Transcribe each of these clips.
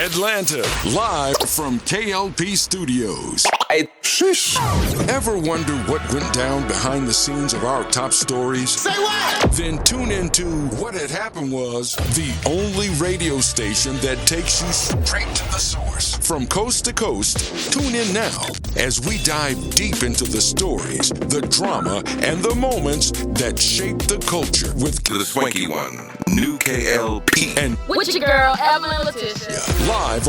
Atlanta, live from K.L.P Studios. Shush. Ever wonder what went down behind the scenes of our top stories? Say what? Then tune into What Had Happened Was, the only radio station that takes you straight to the source. From coast to coast, tune in now as we dive deep into the stories, the drama, and the moments that shape the culture with The Swanky One, new K.L.P. and with your girl, Evelyn Letitia. live,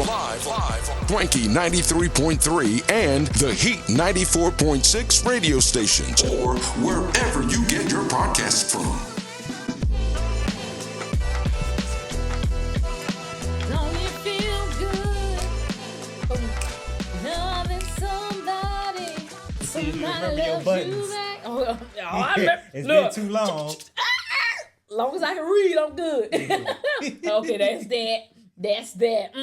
Swanky 93.3 and the Heat 94.6 radio stations, or wherever you get your podcasts from. Don't it feel good? Loving somebody. See if you remember Somebody your loves buttons. you back. Oh, I remember. It's Look, been too long. long as I can read, I'm good. Okay, that's that. That's that.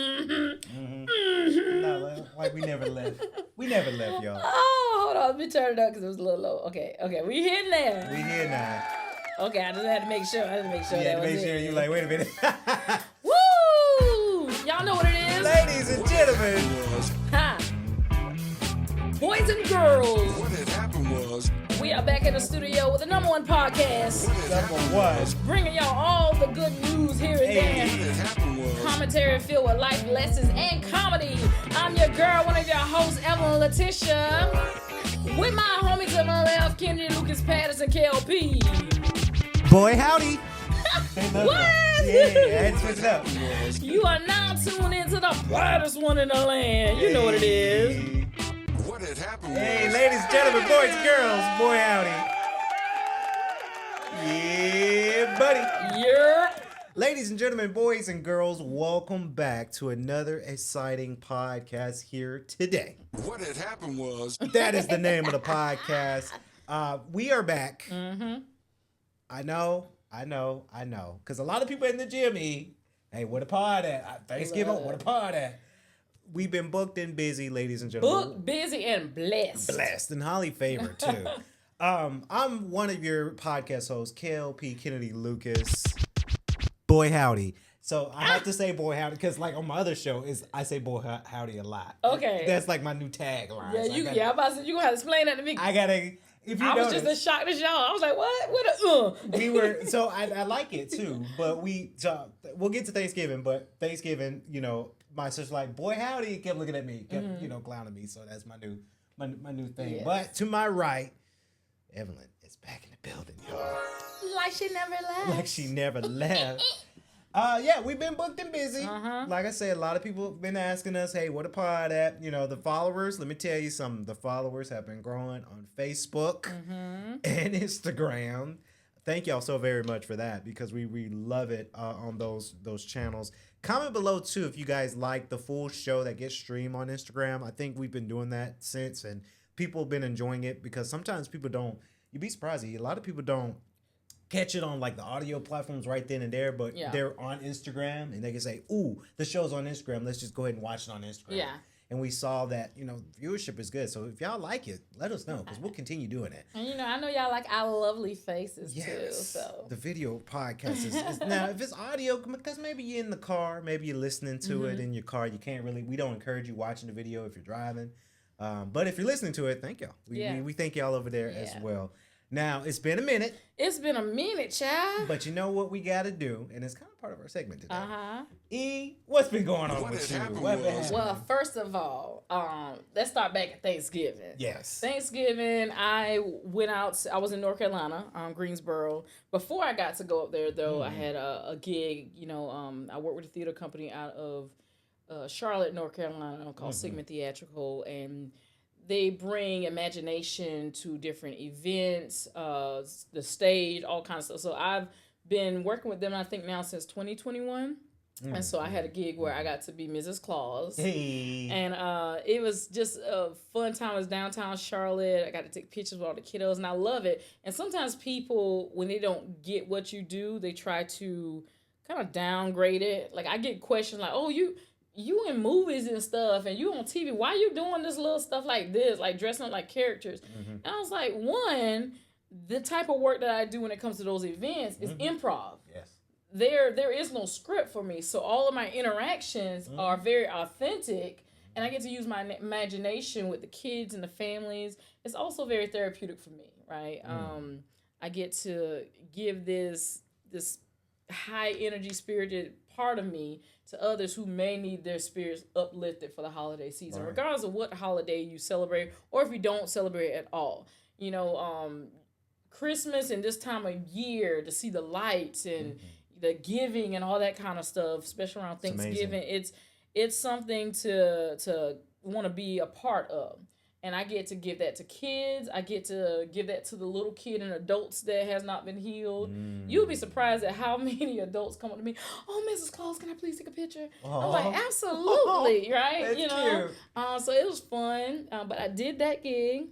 No, like we never left. We never left, y'all. Oh, hold on. Let me turn it up because it was a little low. Okay, we here now. We here now. Okay, I just had to make sure. You that had to was make it. sure you like, wait a minute. Woo! Y'all know what it is. Ladies and gentlemen. Ha! Boys and girls, What had happened was, we are back in the studio with the number one podcast, Number one. bringing y'all all the good news here and there. what had happened was, Commentary filled with life lessons and comedy. I'm your girl, one of your hosts, Evelyn Letitia, with my homies to my left, Kennedy, Lucas, Patterson, K.L.P. Boy, howdy. What? Yeah, I had to switch it up. You are now tuned into the brightest one in the land. You know what it is. what had happened Hey, was, ladies and gentlemen, boys and girls, boy, howdy. Yeah, buddy. Yeah. Ladies and gentlemen, boys and girls, welcome back to another exciting podcast here today. what had happened was, That is the name of the podcast. We are back. Mm-hmm. I know. Because a lot of people in the gym eat, hey, where the pod at? Thanksgiving, where the pod at? We've been booked and busy, ladies and gentlemen. Booked, busy, and blessed. Blessed and highly favored, too. I'm one of your podcast hosts, K.L.P. Kennedy Lucas. Boy, howdy. So I have to say boy, howdy, because like on my other show, I say boy, howdy a lot. Okay. That's like my new tagline. Yeah, So I'm about to say, you gonna have to explain that to me. I gotta, if you I was notice, just as shocked as y'all. I was like, what? we were, so I like it too, but we'll get to Thanksgiving, but Thanksgiving, my sister like, boy, howdy, kept looking at me, kept, clowning me, so that's my new thing. Yes. But to my right, Evelyn is back in the building, y'all. Like she never left. Like she never left. We've been booked and busy. Like I said, a lot of people have been asking us, hey, what a pod at? The followers, let me tell you something. The followers have been growing on Facebook and Instagram. Thank y'all so very much for that because we love it on those channels. Comment below, too, if you guys like the full show that gets streamed on Instagram. I think we've been doing that since, and people have been enjoying it because sometimes people don't, you'd be surprised, a lot of people don't catch it on like the audio platforms right then and there, but they're on Instagram and they can say, ooh, the show's on Instagram. Let's just go ahead and watch it on Instagram. Yeah. And we saw that, viewership is good. So if y'all like it, let us know because we'll continue doing it. And I know y'all like our lovely faces too. So The video podcast is now if it's audio, because maybe you're in the car, maybe you're listening to it in your car. You can't really, we don't encourage you watching the video if you're driving. But if you're listening to it, thank y'all. We thank y'all over there as well. Now, it's been a minute. It's been a minute, child. But you know what we got to do, and it's kind of part of our segment today. Uh-huh. What's been going on What with had you? happened What been was- happening? Well, first of all, let's start back at Thanksgiving. Yes. Thanksgiving, I went out. I was in North Carolina, Greensboro. Before I got to go up there, though, I had a gig. I worked with a theater company out of Charlotte, North Carolina, called Sigma Theatrical, and they bring imagination to different events, the stage, all kinds of stuff. So I've been working with them, I think, now since 2021. And so I had a gig where I got to be Mrs. Claus. Hey. And it was just a fun time. It was downtown Charlotte. I got to take pictures with all the kiddos, and I love it. And sometimes people, when they don't get what you do, they try to kind of downgrade it. Like, I get questions like, oh, you in movies and stuff, and you on TV. Why you doing this little stuff like this, like dressing up like characters? And I was like, one, the type of work that I do when it comes to those events is improv. Yes. there is no script for me. So all of my interactions are very authentic, and I get to use my imagination with the kids and the families. It's also very therapeutic for me, right? I get to give this high energy spirited part of me to others who may need their spirits uplifted for the holiday season, regardless of what holiday you celebrate or if you don't celebrate at all. You know, Christmas and this time of year, to see the lights and the giving and all that kind of stuff, especially around Thanksgiving, it's something to want to be a part of. And I get to give that to kids. I get to give that to the little kid and adults that has not been healed. You'll be surprised at how many adults come up to me. Oh, Mrs. Claus, can I please take a picture? I'm like, absolutely, right? That's you know, cute. So it was fun. But I did that gig.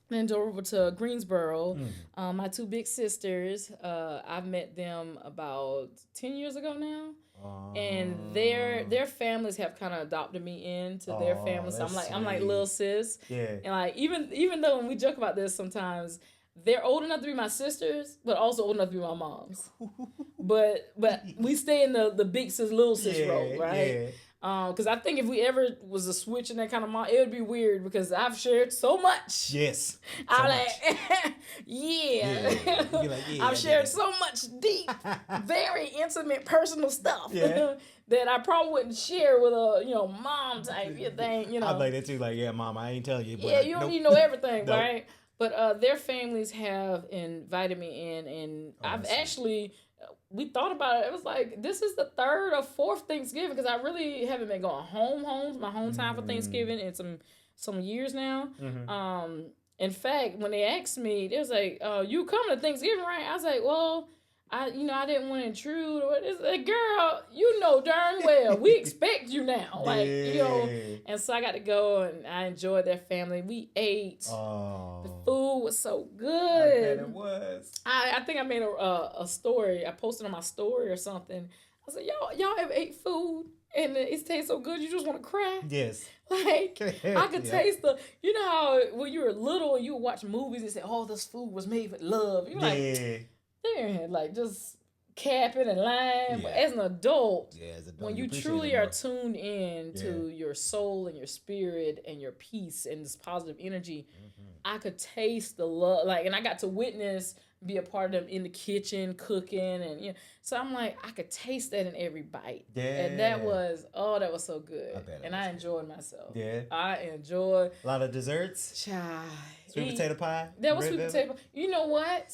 Then drove over to Greensboro. My two big sisters, I've met them about 10 years ago now. And their families have kind of adopted me into their families. So I'm like little sis. Yeah. And like even though when we joke about this sometimes, they're old enough to be my sisters, but also old enough to be my moms. but we stay in the big sis, little sis role, right? Yeah. Because I think if we ever was a switch in that kind of mom, it would be weird because I've shared so much. Yes. I'm like, yeah. Like, I've shared so much deep, very intimate, personal stuff that I probably wouldn't share with a mom type thing. I'm like that too. Like, yeah, mom, I ain't telling you. But You don't need to know everything, right? But their families have invited me in, and I've actually. We thought about it. It was like, this is the third or fourth Thanksgiving because I really haven't been going home, my hometown for Thanksgiving in some years now. In fact, when they asked me, it was like, you coming to Thanksgiving, right? I was like, well, I didn't want to intrude. It's like, girl, you know darn well, we expect you now. Like, and so I got to go and I enjoyed their family. We ate. The food was so good. I bet it was. I think I made a story. I posted on my story or something. I said, y'all ever ate food and it tastes so good you just want to cry? Yes. Like, I could taste you know how when you were little and you would watch movies and say, oh, this food was made with love. You're like, there, like just capping and lying. But as an adult, when you truly are tuned in to your soul and your spirit and your peace and this positive energy, I could taste the love. Like, and I got to witness, be a part of them in the kitchen, cooking, and so I'm like, I could taste that in every bite. Yeah. And that was so good. I enjoyed myself. Yeah. I enjoyed a lot of desserts. Sweet potato pie. That was sweet potato pie. You know what?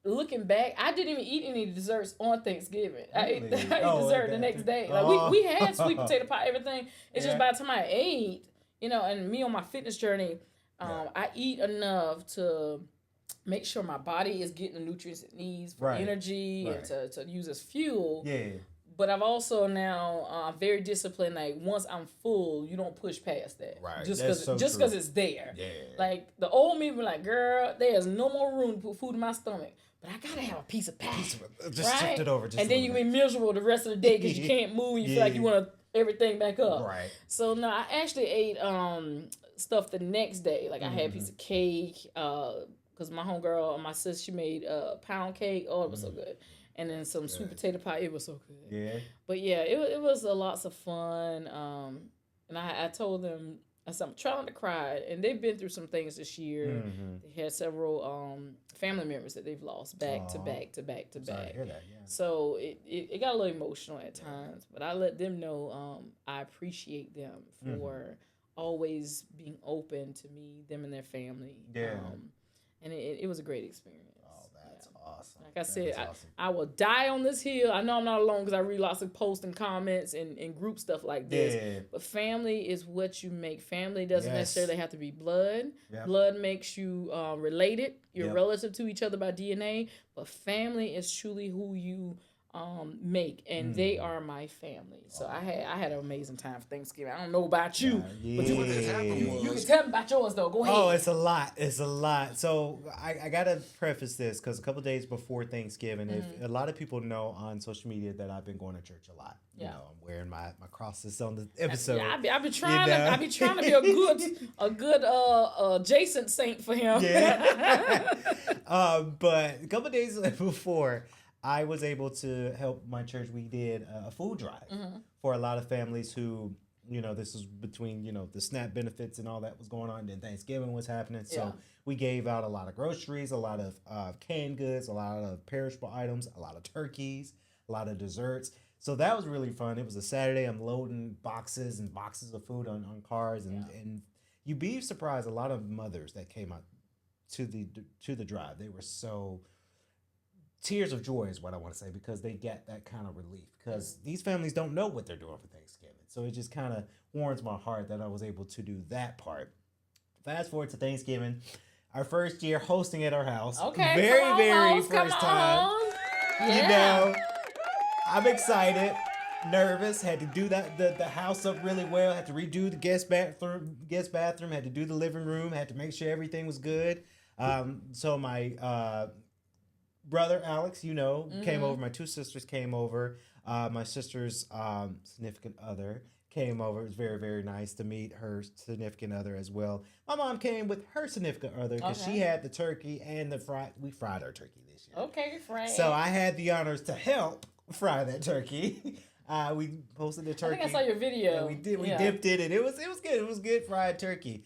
Looking back, I didn't even eat any desserts on Thanksgiving. Really? I ate dessert the next day. Like we had sweet potato pie, everything. It's just by the time I ate, and me on my fitness journey, I eat enough to make sure my body is getting the nutrients it needs for energy and to use as fuel. Yeah. But I've also now very disciplined. Like once I'm full, you don't push past that. Right. Just because it's there. Yeah. Like the old me be like, girl, there's no more room to put food in my stomach. But I gotta have a piece of pie. Just shift it over. And then you can be miserable the rest of the day because you can't move. And you feel like you want everything back up. Right. So no, I actually ate stuff the next day. Like I had a piece of cake. Because my homegirl, my sister, she made pound cake. Oh, it was so good. And then some sweet potato pie. It was so good. Yeah. But yeah, it was lots of fun. And I told them, I said, I'm trying to cry. And they've been through some things this year. They had several family members that they've lost back to back to back to back. Sorry to hear that, yeah. So it got a little emotional at times. But I let them know I appreciate them for always being open to me, them and their family. Yeah. And it was a great experience. Oh, that's awesome. Like I said, I will die on this hill. I know I'm not alone because I read lots of posts and comments and group stuff like this. Yeah. But family is what you make. Family doesn't necessarily have to be blood. Yep. Blood makes you related. You're relative to each other by DNA. But family is truly who you make, and they are my family. So I had an amazing time for Thanksgiving. I don't know about you, but you can tell me about yours though. Go ahead. Oh, it's a lot. So I gotta preface this because a couple days before Thanksgiving, if a lot of people know on social media that I've been going to church a lot. You know, I'm wearing my crosses on the episode. I've been trying to be a good adjacent saint for him. Yeah. But a couple days before, I was able to help my church. We did a food drive for a lot of families who, this was between, the SNAP benefits and all that was going on. Then Thanksgiving was happening. So we gave out a lot of groceries, a lot of canned goods, a lot of perishable items, a lot of turkeys, a lot of desserts. So that was really fun. It was a Saturday. I'm loading boxes and boxes of food on cars. And you'd be surprised, a lot of mothers that came out to the drive, they were so... tears of joy is what I want to say, because they get that kind of relief, because these families don't know what they're doing for Thanksgiving. So it just kind of warms my heart that I was able to do that part. Fast forward to Thanksgiving, our first year hosting at our house. Okay, very first time. Yeah. I'm excited, nervous, had to do the house up really well, had to redo the guest bathroom, had to do the living room, had to make sure everything was good. So my brother Alex, came over. My two sisters came over. My sister's significant other came over. It was very, very nice to meet her significant other as well. My mom came with her significant other because she had the turkey and we fried our turkey this year. Okay, friend. So I had the honors to help fry that turkey. We posted the turkey. I think I saw your video. We did. We dipped it, and it was good. It was good fried turkey.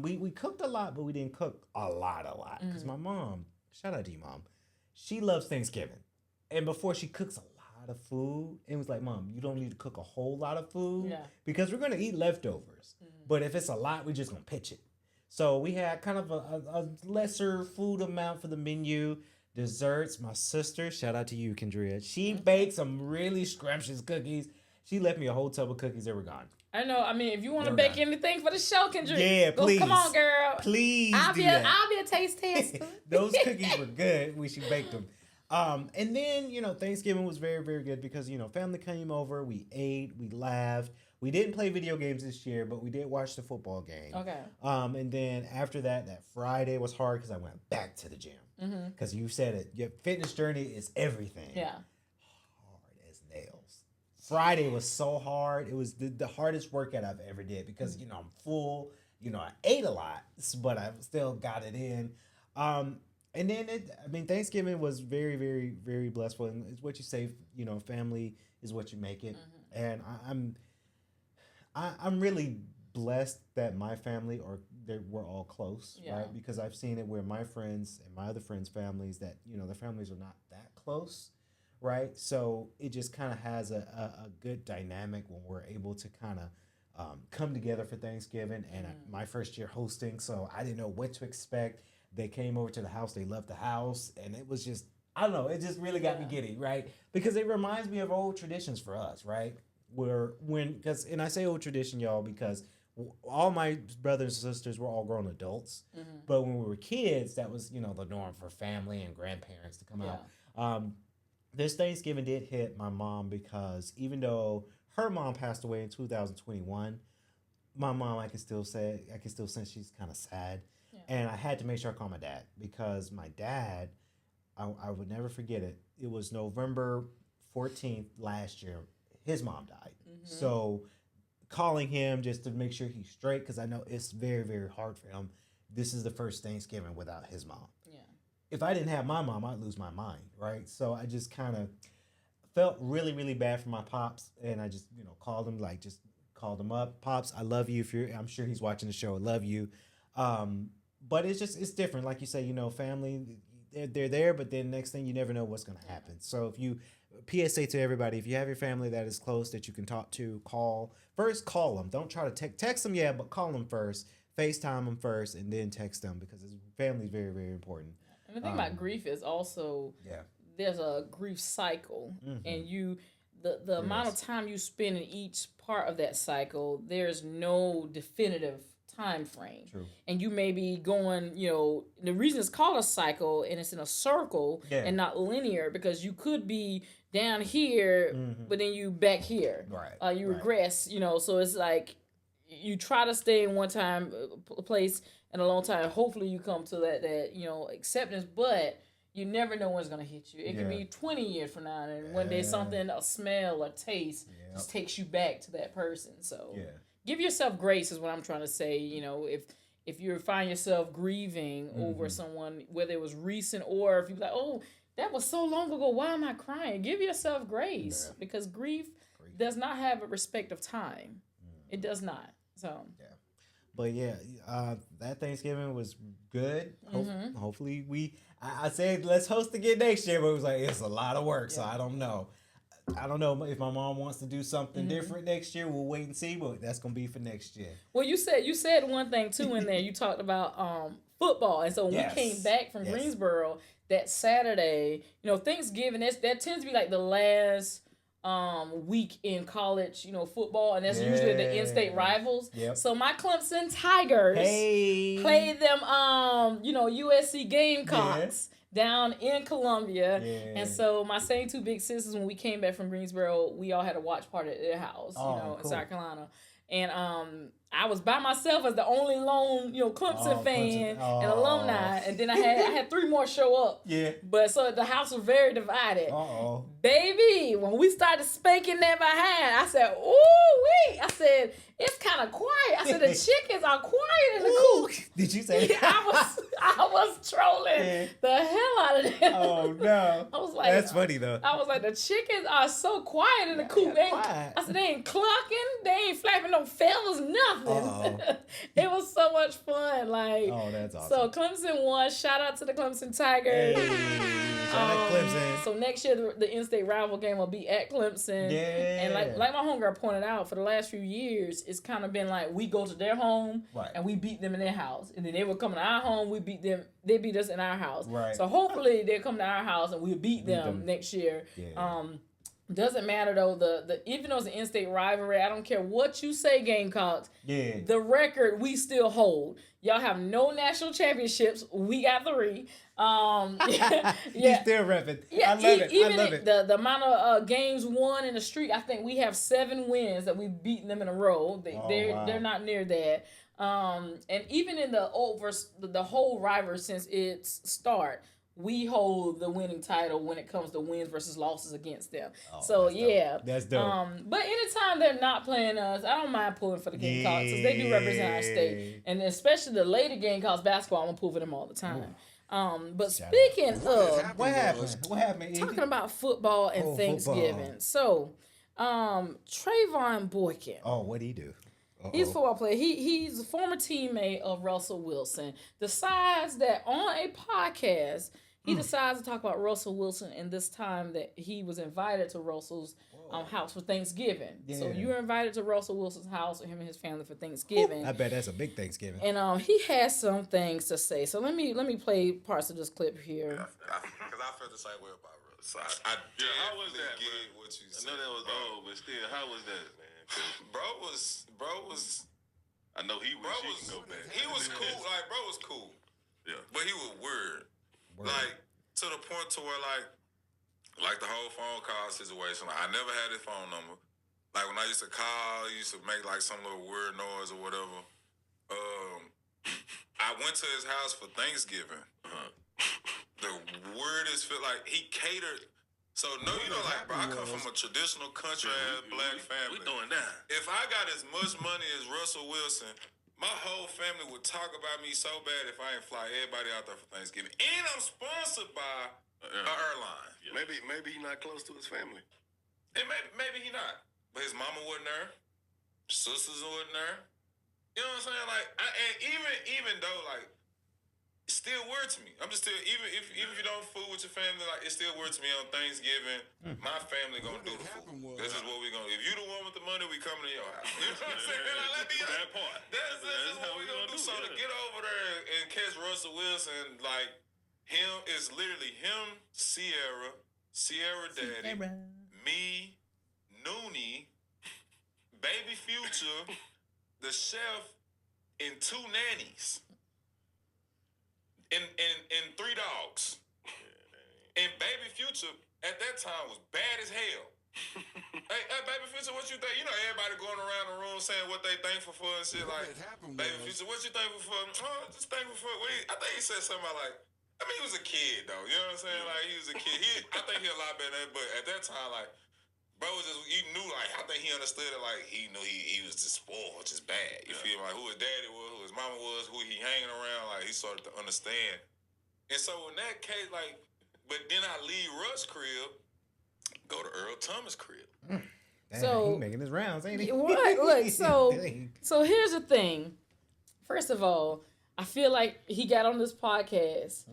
We cooked a lot, but we didn't cook a lot because my mom. Shout out to you, Mom. She loves Thanksgiving. And before she cooks a lot of food, it was like, Mom, you don't need to cook a whole lot of food because we're going to eat leftovers. But if it's a lot, we're just going to pitch it. So we had kind of a lesser food amount for the menu. Desserts, my sister, shout out to you, Kendria. She baked some really scrumptious cookies. She left me a whole tub of cookies that were gone. I know. I mean, if you want to bake anything for the show, Kendra, please. Come on, girl. Please, I'll be a taste tester. Those cookies were good when she baked them. And then, Thanksgiving was very, very good because, family came over. We ate. We laughed. We didn't play video games this year, but we did watch the football game. Okay. And then after that Friday was hard because I went back to the gym. Because you said it. Your fitness journey is everything. Yeah. Hard as nails. Friday was so hard. It was the hardest workout I've ever did because, I'm full. I ate a lot, but I still got it in. And then Thanksgiving was very, very, very blissful. And it's what you say, family is what you make it. And I'm really blessed that my family we're all close, right? Because I've seen it where my friends and my other friends' families that, their families are not that close. Right. So it just kind of has a good dynamic when we're able to kind of come together for Thanksgiving. And my first year hosting, so I didn't know what to expect. They came over to the house. They loved the house. And it was just, I don't know, it just really got me giddy. Right. Because it reminds me of old traditions for us. Right. And I say old tradition, y'all, because all my brothers and sisters were all grown adults. But when we were kids, that was, the norm for family and grandparents to come out. This Thanksgiving did hit my mom because even though her mom passed away in 2021, my mom, I can still sense she's kind of sad. Yeah. And I had to make sure I called my dad because my dad, I would never forget it. It was November 14th last year. His mom died. So calling him just to make sure he's straight because I know it's very, very hard for him. This is the first Thanksgiving without his mom. If I didn't have my mom, I'd lose my mind, right? So I just kind of felt really, really bad for my pops, and I just, called him up. Pops, I love you. I'm sure he's watching the show. I love you. But it's different. Like you say, family, they're there, but then next thing you never know what's going to happen. So PSA to everybody, if you have your family that is close that you can talk to, call them. Don't try to text them, but call them first. FaceTime them first, and then text them because family is very, very important. And the thing about grief is also there's a grief cycle, and the amount of time you spend in each part of that cycle, there's no definitive time frame. True. And you may be going, the reason it's called a cycle and it's in a circle and not linear because you could be down here, but then you back here. Right. You regress, so it's like you try to stay in one place and a long time. Hopefully you come to that acceptance, but you never know when it's going to hit you. It could be 20 years from now, and one day a smell, a taste just takes you back to that person. So give yourself grace is what I'm trying to say. If you find yourself grieving over someone, whether it was recent or if you're like, oh, that was so long ago. Why am I crying? Give yourself grace because grief does not have a respect of time. It does not. So. Yeah. But yeah, that Thanksgiving was good. Hopefully I said let's host again next year, but it was like it's a lot of work, so I don't know. I don't know if my mom wants to do something different next year. We'll wait and see, but that's gonna be for next year. Well, you said one thing too in there. You talked about football, and so when we came back from Greensboro that Saturday, Thanksgiving that tends to be like the last week in college, football, and that's usually the in-state rivals. Yep. So my Clemson Tigers played them, USC Gamecocks. Down in Columbia. And so my same two big sisters, when we came back from Greensboro, we all had a watch party at their house, in South Carolina. And I was by myself as the only lone, Clemson fan and alumni. And then I had three more show up. Yeah. But so the house was very divided. Baby, when we started spanking that behind, I said, ooh, wait. I said, it's kind of quiet. I said, the chickens are quiet in the coop. Did you say that? I was trolling the hell out of them. Oh, no. I was like, that's funny, though. I was like, the chickens are so quiet in the coop. I said, they ain't clucking. They ain't flapping no feathers, nothing. It was so much fun. That's awesome. So Clemson won. Shout out to the Clemson Tigers. Shout out Clemson. So next year, the in-state rival game will be at Clemson. Yeah. And like my homegirl pointed out, for the last few years, it's kind of been like we go to their home and we beat them in their house. And then they would come to our home, we beat them. They beat us in our house. Right. So hopefully they'll come to our house and we'll beat them next year. Yeah. Doesn't matter though. The even though it's an in-state rivalry, I don't care what you say, Gamecocks. Yeah. The record we still hold. Y'all have no national championships. We got 3. You still repping. Yeah, I love it. Even I love it. The amount of games won in the streak, I think we have 7 wins that we've beaten them in a row. They're not near that. And even in the whole rivalry since its start, we hold the winning title when it comes to wins versus losses against them. That's dope. But anytime they're not playing us, I don't mind pulling for the Gamecocks because they do represent our state, and especially the Lady Gamecocks basketball, I'm gonna pull for them all the time. But speaking of what happened? Talking about football and Thanksgiving. So, Trayvon Boykin. Oh, what'd he do? He's a football player. He's a former teammate of Russell Wilson. Decides that on a podcast, he decides to talk about Russell Wilson, and this time that he was invited to Russell's house for Thanksgiving. Yeah. So you were invited to Russell Wilson's house with him and his family for Thanksgiving. I bet that's a big Thanksgiving. And he has some things to say. So let me play parts of this clip here. Because I felt the same way about Russell. So how was that, man? What you said. I know that was old, but still, how was that, man? Bro was. I know he was. He was cool. Like, bro was cool. Yeah. But he was weird. Like, to the point to where, like the whole phone call situation. Like, I never had his phone number. Like, when I used to call, he used to make, like, some little weird noise or whatever. I went to his house for Thanksgiving. The weirdest feel, like, he catered. So, no, like, bro, I come from a traditional country-ass black family. We doing that. If I got as much money as Russell Wilson, my whole family would talk about me so bad if I ain't fly everybody out there for Thanksgiving. And I'm sponsored by an airline. Yeah. Maybe he's not close to his family. And maybe he not. But his mama wasn't there. Sisters wasn't there. You know what I'm saying? Like, and even though, like, it's still weird to me. I'm just still, even if you don't fool with your family, like, it still weird to me on Thanksgiving. My family gonna do the food. This is what we gonna. If you the one with the money, we coming to your house. You know what I'm saying? Like, let me that part. This is what we gonna do. So to get over there and catch Russell Wilson, like, him is literally him, Sierra Daddy, me, Noonie, Baby Future, the chef, and 2 nannies. And 3 dogs. And Baby Future at that time was bad as hell. hey, Baby Future, what you think? You know, everybody going around the room saying what they thankful for and shit. Like, Baby Future, what you thankful for? Oh, just thankful for. I think he said something about, like, I mean, he was a kid though. You know what I'm saying? Like, he was a kid. I think he a lot better than that. But at that time, like, bro was just, he knew, like, I think he understood it. Like, he knew he was just spoiled, just bad. You feel me? Like, who his daddy was, who his mama was, who he hanging around. Like, he started to understand. And so in that case, like, But then I leave Russ' crib, go to Earl Thomas' crib. So he making his rounds, ain't he? What? Look, so here's the thing. First of all, I feel like he got on this podcast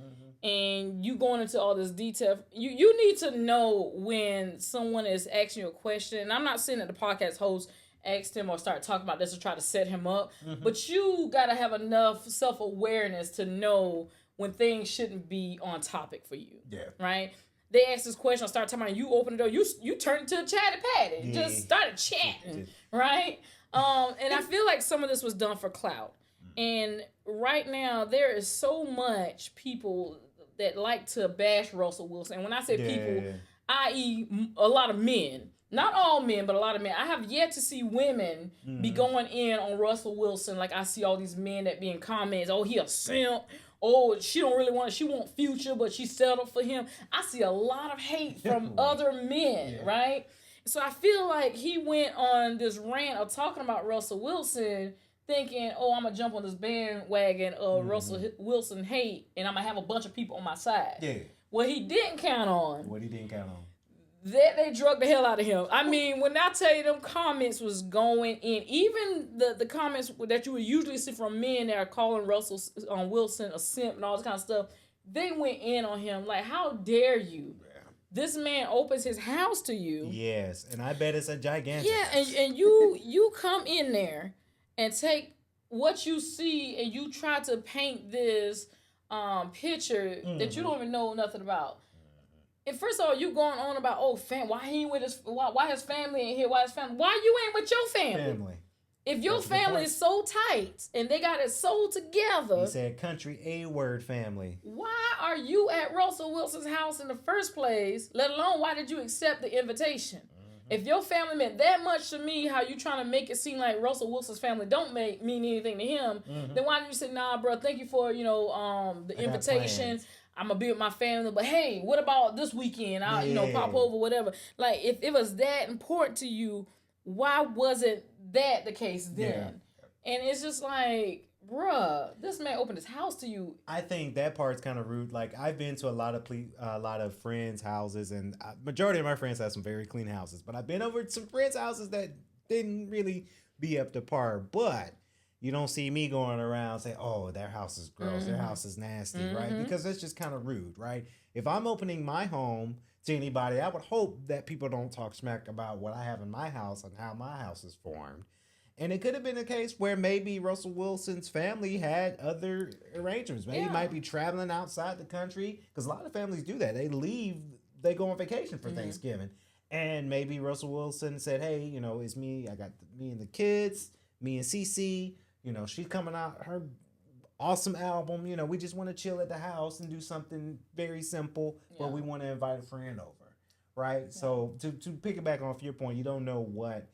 and you going into all this detail. You need to know when someone is asking you a question. And I'm not saying that the podcast host asked him or start talking about this to try to set him up, but you got to have enough self-awareness to know when things shouldn't be on topic for you. Yeah. Right? They asked this question, I started talking about, you open the door, you turned into a chatty patty. Yeah. Just started chatting, right? And I feel like some of this was done for clout. And right now, there is so much people that like to bash Russell Wilson. And when I say people, i.e. a lot of men. Not all men, but a lot of men. I have yet to see women be going in on Russell Wilson like I see all these men that be in comments, oh, he a simp. Oh, she don't really want it. She want Future, but she settled for him. I see a lot of hate from other men, right? So I feel like he went on this rant of talking about Russell Wilson thinking, oh, I'm going to jump on this bandwagon of Russell Wilson hate, and I'm going to have a bunch of people on my side. Yeah. What he didn't count on. That they drug the hell out of him. I mean, when I tell you them comments was going in, even the comments that you would usually see from men that are calling Russell Wilson a simp and all this kind of stuff, they went in on him. Like, how dare you? Yeah. This man opens his house to you. Yes, and I bet it's a gigantic house. and you come in there and take what you see and you try to paint this picture that you don't even know nothing about. And first of all, you going on about, why he ain't with why his family ain't here, why you ain't with your family? If your family is so tight and they got it so together. He said country A-word family. Why are you at Russell Wilson's house in the first place, let alone why did you accept the invitation? If your family meant that much to me, how you trying to make it seem like Russell Wilson's family don't mean anything to him, then why did you say, nah, bro, thank you for, the invitation. I'm going to be with my family, but hey, what about this weekend? I'll, pop over, whatever. Like, if it was that important to you, why wasn't that the case then? Yeah. And it's just like, bruh, this man opened his house to you. I think that part's kind of rude. Like, I've been to a lot of friends' houses, and majority of my friends have some very clean houses. But I've been over to some friends' houses that didn't really be up to par. But you don't see me going around saying, oh, their house is gross, their house is nasty, right? Because that's just kind of rude, right? If I'm opening my home to anybody, I would hope that people don't talk smack about what I have in my house and how my house is formed. And it could have been a case where maybe Russell Wilson's family had other arrangements. Maybe he might be traveling outside the country, because a lot of families do that. They go on vacation for Thanksgiving. And maybe Russell Wilson said, hey, it's me. I got me and the kids, me and Cece. She's coming out, her awesome album. We just want to chill at the house and do something very simple, but we want to invite a friend over, right? Yeah. So to piggyback off your point, you don't know what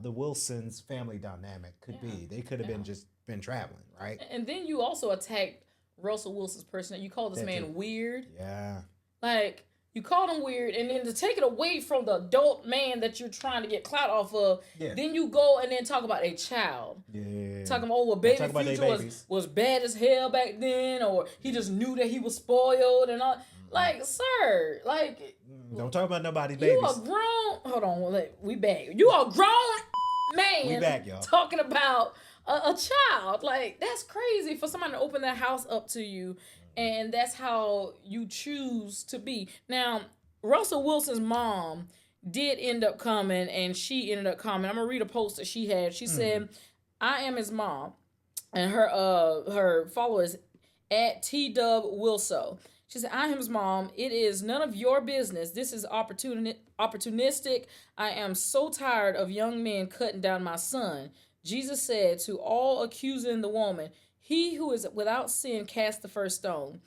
the Wilsons' family dynamic could be. They could have been traveling, right? And then you also attacked Russell Wilson's personality. You called this man weird. Yeah. Like, you called him weird, and then to take it away from the adult man that you're trying to get clout off of, then you go and then talk about a child. Yeah. Talking about, baby Future was bad as hell back then, or he just knew that he was spoiled and all. Like, sir, like... Don't talk about nobody's babies. You are grown... Hold on, we back. You are grown man we back, y'all. Talking about a child. Like, that's crazy for somebody to open their house up to you. And that's how you choose to be. Now, Russell Wilson's mom did end up coming, and she ended up coming. I'm going to read a post that she had. She said, I am his mom. And her follower is at TWilso. She said, I am his mom. It is none of your business. This is opportunistic. I am so tired of young men cutting down my son. Jesus said to all accusing the woman, he who is without sin cast the first stone.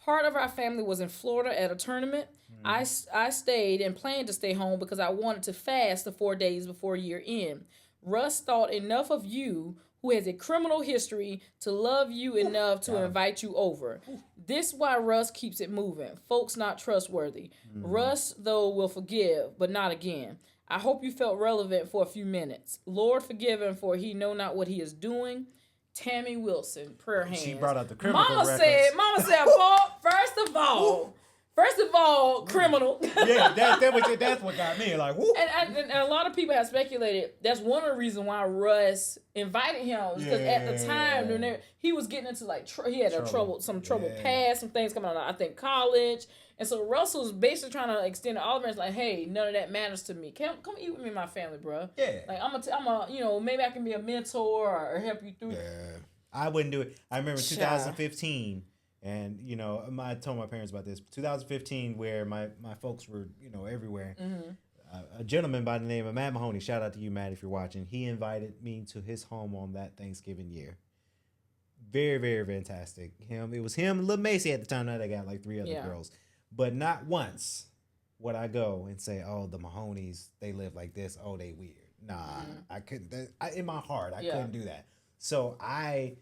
Part of our family was in Florida at a tournament. I stayed and planned to stay home because I wanted to fast the 4 days before year end. Russ thought enough of you, who has a criminal history, to love you enough to invite you over. This is why Russ keeps it moving. Folks not trustworthy. Russ, though, will forgive, but not again. I hope you felt relevant for a few minutes. Lord, forgive him, for he know not what he is doing. Tammy Wilson, prayer hands. She brought out the criminal records. Mama said, first First of all, criminal. Yeah, that's what got me. Like, whoop. And a lot of people have speculated that's one of the reasons why Russ invited him, because at the time he was getting into like he had some trouble past, some things coming out of, I think, college. And so Russell's basically trying to extend the olive branch, like, hey, none of that matters to me. Come eat with me and my family, bro. Yeah. Like, maybe I can be a mentor or help you through. Yeah. I wouldn't do it. I remember 2015, and, I told my parents about this. 2015, where my folks were, everywhere. Mm-hmm. A gentleman by the name of Matt Mahoney, shout out to you, Matt, if you're watching, he invited me to his home on that Thanksgiving year. Very, very fantastic. It was him, Lil Macy at the time. Now they got like 3 other girls. But not once would I go and say, oh, the Mahonies, they live like this. Oh, they weird. Nah, I couldn't. In my heart, I couldn't do that. So I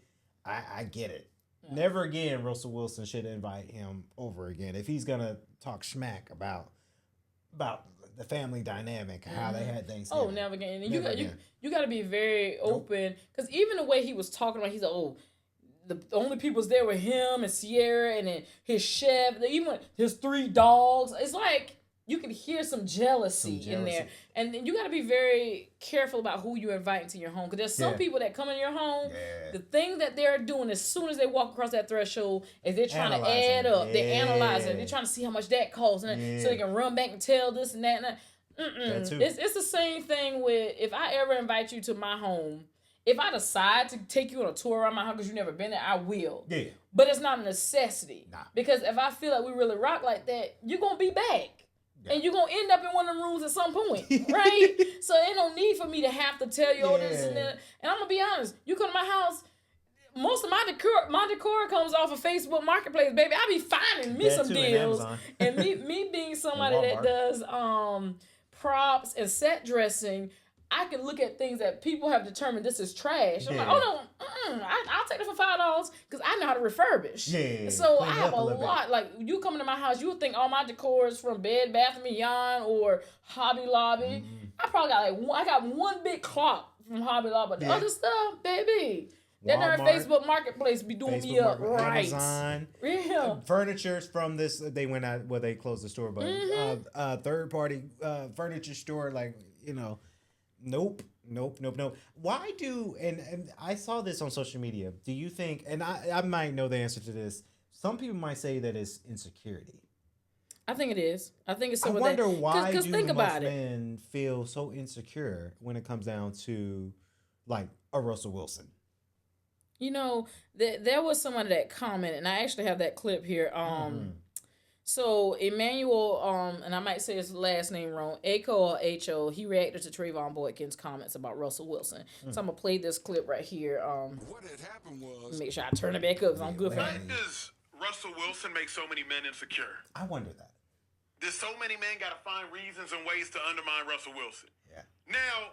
get it. Yeah. Never again Russell Wilson should invite him over again. If he's going to talk schmack about the family dynamic, how they had Thanksgiving. Oh, never again. And you got to be very open. Because even the way he was talking about, he's like, the only people there were him and Sierra and then his chef, even his 3 dogs. It's like you can hear some jealousy in there. And then you got to be very careful about who you invite into your home. Because there's some people that come in your home, the thing that they're doing as soon as they walk across that threshold is they're trying to add up. They're analyzing. They're trying to see how much that costs. So they can run back and tell this and that. And that. It's the same thing with, if I ever invite you to my home, if I decide to take you on a tour around my house because you've never been there, I will. Yeah. But it's not a necessity. Nah. Because if I feel like we really rock like that, you're going to be back. Yeah. And you're going to end up in one of them rooms at some point. Right? So ain't no need for me to have to tell you all this and that. And I'm going to be honest. You come to my house, most of my decor comes off of Facebook Marketplace, baby. I be finding me some deals. And me being somebody that does props and set dressing, I can look at things that people have determined this is trash. I'm like, oh no, I'll take it for $5 because I know how to refurbish. Yeah. So I have a lot. Like, you come into my house, you would think all my decor is from Bed Bath & Beyond or Hobby Lobby. I probably got one big clock from Hobby Lobby, but the other stuff, baby. That darn Facebook Marketplace be doing me up right. Amazon. Yeah. Furniture's from this. They went out. Well, they closed the store, but third party furniture store, Nope. Why and I saw this on social media. Do you think, and I might know the answer to this, some people might say that it's insecurity. I think it is. I think it's something. I wonder why do most men feel so insecure when it comes down to like a Russell Wilson? There was someone that commented, and I actually have that clip here. So Emmanuel, and I might say his last name wrong, Ako or H-O, he reacted to Trayvon Boykin's comments about Russell Wilson. So I'm going to play this clip right here. What had happened was... Make sure I turn it back up because I'm good for him. Why does Russell Wilson make so many men insecure? I wonder that. There's so many men got to find reasons and ways to undermine Russell Wilson. Yeah. Now,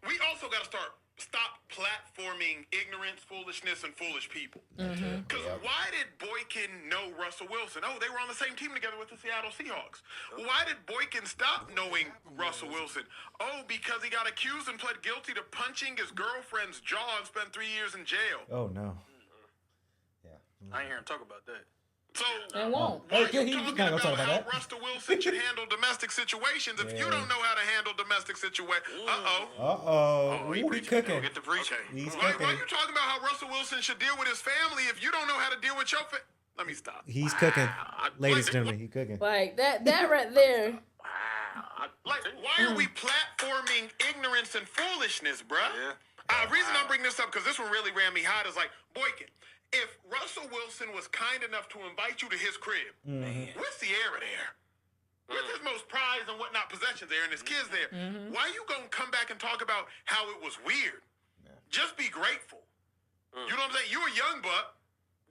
we also got to stop platforming ignorance, foolishness, and foolish people. Because why did Boykin know Russell Wilson? Oh, they were on the same team together with the Seattle Seahawks. Why did Boykin stop knowing Russell Wilson? Oh, because he got accused and pled guilty to punching his girlfriend's jaw and spent 3 years in jail. Oh, no. Yeah. I ain't hearing him talk about that. So, and won't. Why are you talking about how Russell Wilson should handle domestic situations if you don't know how to handle domestic situations? He's cooking. Get the preaching. Why are you talking about how Russell Wilson should deal with his family if you don't know how to deal with your family? Let me stop. He's cooking. Ladies and gentlemen, he's cooking. Like, that right there. Like, why are we platforming ignorance and foolishness, bruh? Yeah. Reason I'm bringing this up, because this one really ran me hot, is like, Boykin, if Russell Wilson was kind enough to invite you to his crib, with Sierra there, with his most prized and whatnot possessions there, and his kids there, why you gonna come back and talk about how it was weird? Just be grateful. You know what I'm saying? You a young buck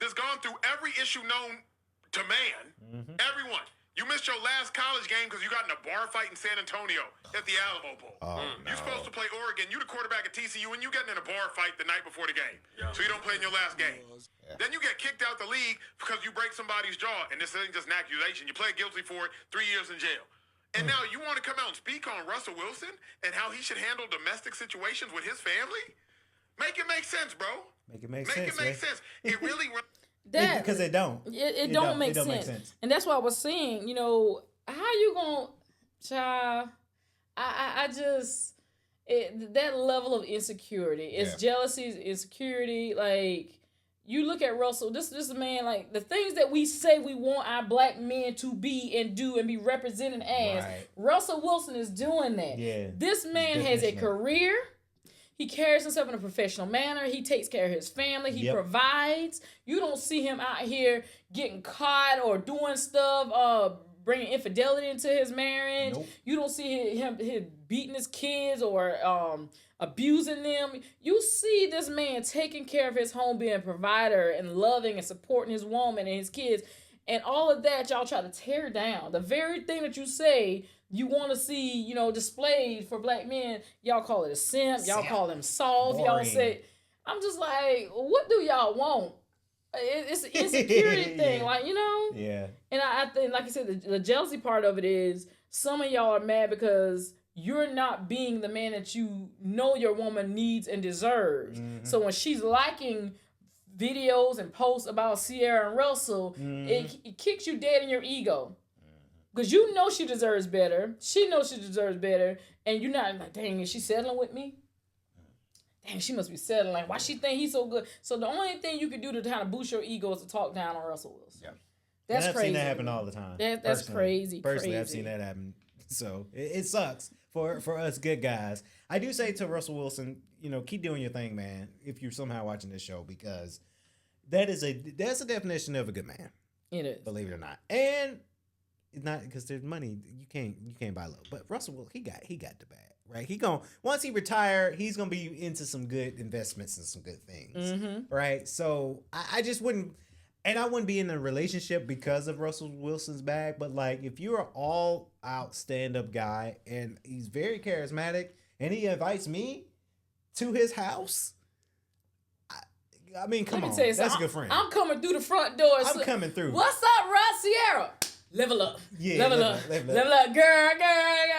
that's gone through every issue known to man. Everyone. You missed your last college game because you got in a bar fight in San Antonio at the Alamo Bowl. You're supposed to play Oregon. You the quarterback at TCU, and you getting in a bar fight the night before the game. So you don't play in your last game. Then you get kicked out the league because you break somebody's jaw, and this isn't just an accusation. You pled guilty for it, 3 years in jail. And now you want to come out and speak on Russell Wilson and how he should handle domestic situations with his family? Make it make sense, bro. Make it make sense. It really... that because it don't. It don't make sense. And that's what I was saying. How you gonna, child? I just that level of insecurity. It's jealousy, insecurity. Like, you look at Russell. This is a man, like, the things that we say we want our black men to be and do and be represented as. Right. Russell Wilson is doing that. Yeah. This man has a career. He carries himself in a professional manner. He takes care of his family. He provides. You don't see him out here getting caught or doing stuff, bringing infidelity into his marriage. Nope. You don't see him beating his kids or abusing them. You see this man taking care of his home, being a provider and loving and supporting his woman and his kids. And all of that, y'all try to tear down. The very thing that you say you want to see, displayed for black men, y'all call it a simp. Y'all call him soft. Boring. Y'all say, I'm just like, what do y'all want? It's an insecurity thing, Yeah. And I think, like I said, the jealousy part of it is some of y'all are mad because you're not being the man that you know your woman needs and deserves. Mm-hmm. So when she's liking videos and posts about Sierra and Russell, it kicks you dead in your ego. Because you know she deserves better. She knows she deserves better. And you're not like, dang, is she settling with me? Dang, she must be settling. Why she think he's so good? So the only thing you can do to kind of boost your ego is to talk down on Russell Wilson. Yeah. That's crazy. I've seen that happen all the time. That's crazy. Personally, I've seen that happen. So it sucks for us good guys. I do say to Russell Wilson, keep doing your thing, man, if you're somehow watching this show, because that's a definition of a good man. It is. Believe it or not. And it's not because there's money. You can't buy love. But Russell, he got the bag, right? Once he retired, he's gonna be into some good investments and some good things, right? So I just wouldn't, and I wouldn't be in a relationship because of Russell Wilson's bag. But like, if you're an all out stand up guy and he's very charismatic and he invites me to his house. I mean, come on, that's a good friend. I'm coming through the front door. I'm coming through. What's up, Rod Sierra? Level up. Yeah, level up. Girl.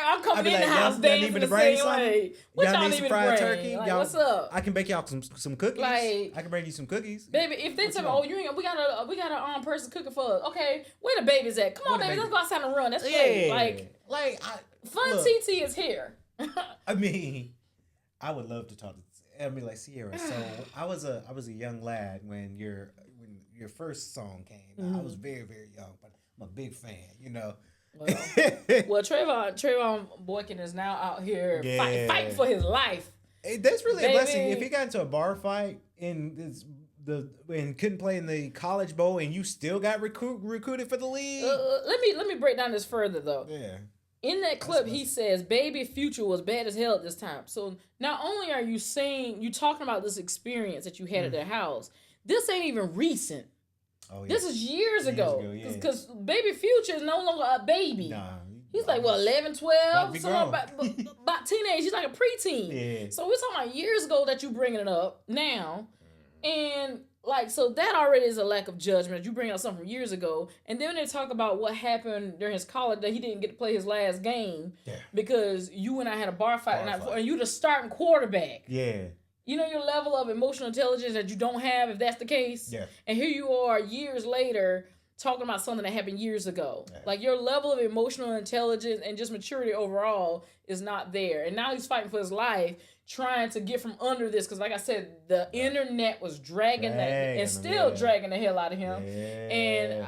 I'm coming in the house dancing the same way. What y'all need me to bring? Turkey? Like, what's up? I can bake y'all some cookies. I can bring you some cookies. Baby, if they tell me, we got a person cooking for us. Okay, where the baby's at? Come on, baby, let's go outside and run. That's great. Fun TT is here. I mean, I would love to talk to. I'd be like, Sierra. So I was a young lad when your first song came. I was very, very young, but I'm a big fan, Well, Trayvon Boykin is now out here fighting for his life. That's really a blessing. If he got into a bar fight and couldn't play in the College Bowl and you still got recruited for the league. Let me break down this further though. Yeah. In that clip, he says, "Baby Future was bad as hell at this time." So not only are you talking about this experience that you had at their house, this ain't even recent. Oh, yeah. This is years ago. Because Baby Future is no longer a baby. Nah. He's like, 11, 12? About teenage. He's like a preteen. Yeah. So we're talking about years ago that you bringing it up now. And, so that already is a lack of judgment. You bring up something from years ago. And then they talk about what happened during his college, that he didn't get to play his last game because you and I had a bar fight. And you the starting quarterback. Yeah. Your level of emotional intelligence that you don't have, if that's the case. Yeah. And here you are years later talking about something that happened years ago. Yeah. Like, your level of emotional intelligence and just maturity overall is not there. And now he's fighting for his life, trying to get from under this. Because like I said, the internet was dragging the hell out of him. Yeah. And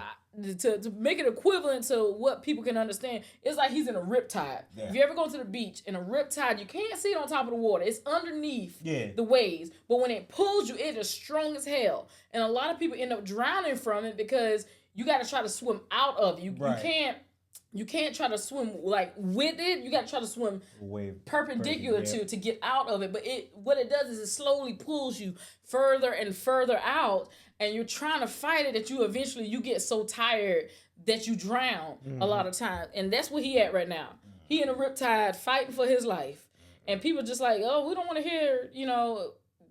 to make it equivalent to what people can understand, it's like he's in a riptide. Yeah. If you ever go to the beach in a riptide, you can't see it on top of the water. It's underneath the waves. But when it pulls you, it is strong as hell. And a lot of people end up drowning from it because you got to try to swim out of it. You can't try to swim with it. You got to try to swim perpendicular to get out of it. But what it does is it slowly pulls you further and further out, and you're trying to fight it that you eventually get so tired that you drown a lot of times. And that's where he at right now. He in a riptide fighting for his life. And people just like, oh, we don't want to hear,